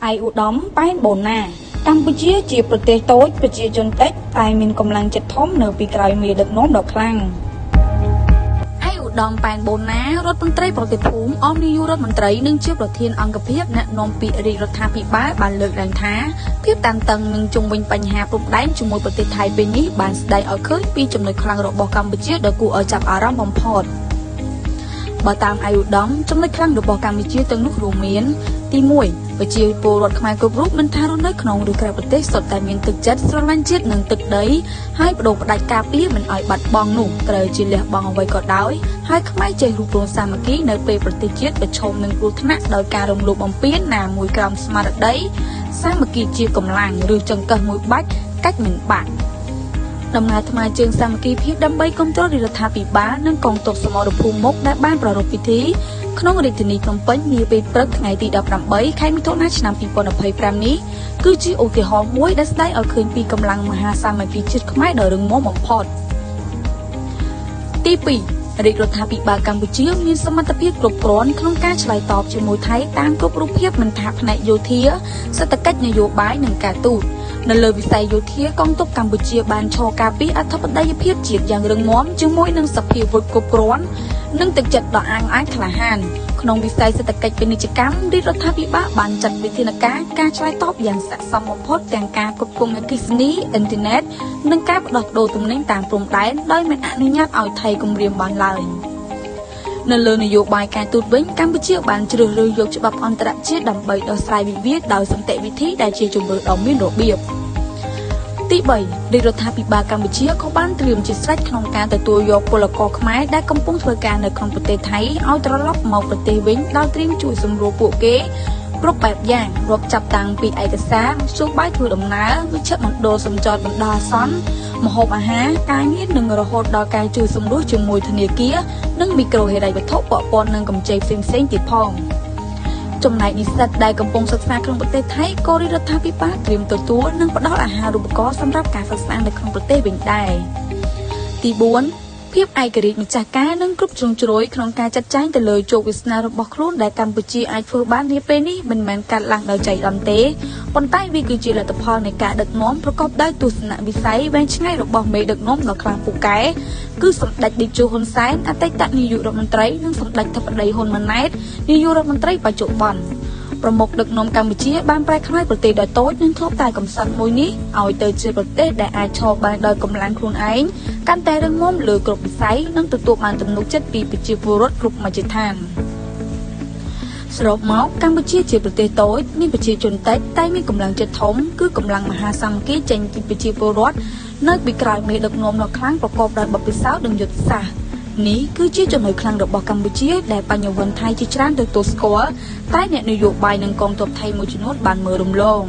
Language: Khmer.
aiឧត្តមប៉ែនបូណាកម្ពុជាជាប្រទេសតូចប្រជាជនតិចតែមានកម្លាំងចិត្តធំនៅពីក្រោយមេដឹកនាំដ៏ខ្លាំងឯឧត្តមប៉ែនបូណារដ្ឋមន្ត្រីប្រទេសភូមិអមនាយករដ្ឋមន្ត្រីនិងជាប្រធានអង្គភិបអ្នកនាំពាក្យរាជរដ្ឋាភិបាលបានលើកឡើងថាភាពតានតឹងនឹងជុំវិញបញ្ហាព្រំដែនជាមួយប្រទេសថៃពេលនេះបានស្ដែងឲ្យឃើញពីចំណុចខ្លាំងរបស់កម្ពុជាដ៏គួរឲ្យចាប់អារម្មណ៍បំផុតបើតាមឯកឧត្តមចំណុចខ្លាំងរបស់កម្ពុជាទាំងនោះរួមមានទី1ប្រជាពលរដ្ឋខ្មែរគ្រប់រូបមិនថារស់នៅក្នុងឬក្រៅប្រទេសសុទ្ធតែមានទឹកចិត្តស្រឡាញ់ជាតិនិងទឹកដីហើយបដូរផ្ដាច់ការពារមិនឲ្យបាត់បង់នោះត្រូវជាលះបង់អ្វីក៏ដោយហើយខ្មែរចេះរួបរวมសាមគ្គីនៅពេលប្រទេសជាតិប្រឈមនឹងគ្រោះថ្នាក់ដោយការរំលោភបំពានណាមួយក្រោមស្មារតីសាមគ្គីជាកម្លាំងឬចង្កឹះមួយបាច់កាច់មិនបាក់ដំណើរថ្មើរជើងសាមគ្គីភាពដើម្បីគ្រប់គ្រងរដ្ឋាភិបាលនិងកងទ័ពសមរភូមិមុខដែលបានប្រារព្ធពិធីក្នុងរាជធានីភ្នំពេញនាពេលព្រឹកថ្ងៃទី18ខែមិថុនាឆ្នាំ2025នេះគឺជាឧទាហរណ៍មួយដែលស្ដែងឲ្យឃើញពីកម្លាំងមហាសាមគ្គីជាតិខ្មែរដ៏រឹងមាំបំផុតទី2រាជរដ្ឋាភិបាលកម្ពុជាមានសមត្ថភាពគ្រប់គ្រាន់ក្នុងការឆ្លើយតបជាមួយថៃតាមគ្រប់រូបភាពមិនថាផ្នែកយោធាសេដ្ឋកិច្ចនយោបាយនិងការទូតនៅលើវិស័យយោធាកងទ័ពកម្ពុជាបានឈរការពារអធិបតេយ្យភាពជាតិយ៉ាងរឹងមាំជាមួយនឹងសភាវុធគ្រប់គ្រាន់និងទឹកចិត្តដ៏អាងអាចក្លាហានក្នុងវិស័យសេដ្ឋកិច្ចពាណិជ្ជកម្មរាជរដ្ឋាភិបាលបានចាត់វិធានការឆ្លើយតបយ៉ាងស័ក្តិសមបំផុតទាំងការគ្រប់គ្រងអគ្គិសនីអ៊ីនធឺណិតនិងការផ្ដោះប្ដូរទំនិញតាមព្រំដែនដោយមិនអនុញ្ញាតឲ្យថៃគំរាមបានឡើយនៅលើនយោបាយការទូតវិញកម្ពុជាបានជ្រើសរើសយកច្បាប់អន្តរជាតិដើម្បីដោះស្រាយវិវាទដោយសន្តិវិធីដែលជាជម្រើសដ៏មានរបៀបទី3រាជរដ្ឋាភិបាលកម្ពុជាក៏បានត្រៀមជាស្រេចក្នុងការទទួលយកពលករខ្មែរដែលកំពុងធ្វើការនៅក្នុងប្រទេសថៃឲ្យត្រឡប់មកប្រទេសវិញដោយត្រៀមជួយសម្រួលពួកគេគ្រប់បែបយ៉ាងរាប់ចាប់តាំងពីឯកសារមធ្យោបាយធ្វើដំណើរវិជ្ជមណ្ឌលសម្ចតបណ្ដោះអាសន្នម្ហូបអាហារការងារនិងរហូតដល់ការជួយសម្រួលជាមួយធនាគារនិងមីក្រូហិរញ្ញវត្ថុពាក់ព័ន្ធនឹងកម្ចីផ្សេងៗទៀតផងចំណែកនិស្សិតដែលកំពុងសិក្សាក្នុងប្រទេសថៃក៏រាជរដ្ឋាភិបាលត្រៀមទទួលនិងផ្ដល់អាហារូបករណ៍សម្រាប់ការសិក្សានៅក្នុងប្រទេសវិញដែរទី4ភាពឯករាជ្យម្ចាស់ការនិងគ្រប់ជ្រុងជ្រោយក្នុងការចាត់ចែងទៅលើជោគវាសនារបស់ខ្លួនដែលកម្ពុជាអាចធ្វើបាននាពេលនេះមិនមែនកាត់ឡើងដោយចៃដន្យទេប៉ុន្តែវាគឺជាលទ្ធផលនៃការដឹកនាំប្រកបដោយទស្សនវិស័យវែងឆ្ងាយរបស់មេដឹកនាំដ៏ខ្លាំងពូកែគឺសម្ដេចតេជោហ៊ុនសែនអតីតនាយករដ្ឋមន្ត្រីនិងសម្ដេចធិបតីហ៊ុនម៉ាណែតនាយករដ្ឋមន្ត្រីបច្ចុប្បន្នប្រមុខដឹកនាំកម្ពុជាបានប្រែក្លាយប្រទេសដ៏តូចនិងធ្លាប់តែកំសត់មួយនេះឲ្យទៅជាប្រទេសដែលអាចឈរបានដោយកម្លាំងខ្លួនឯងកាន់តែរឹងមាំលើគ្រប់វិស័យនិងទទួលបានទំនុកចិត្តពីប្រជាពលរដ្ឋគ្រប់មជ្ឈដ្ឋានសរុបមកកម្ពុជាជាប្រទេសតូចមានប្រជាជនតិចតែមានកម្លាំងចិត្តធំគឺកម្លាំងមហាសាមគ្គីចេញពីប្រជាពលរដ្ឋនៅពីក្រោយមេដឹកនាំដ៏ខ្លាំងប្រកបដោយបទពិសោធន៍និងយុទ្ធសាស្ត្រនេះគឺជាចំណុចខ្លាំងរបស់កម្ពុជាដែលបញ្ញវន្តថៃជាច្រើនទទួលស្គាល់តែអ្នកនយោបាយនិងកងទ័ពថៃមួយចំនួនបានមើលរំលង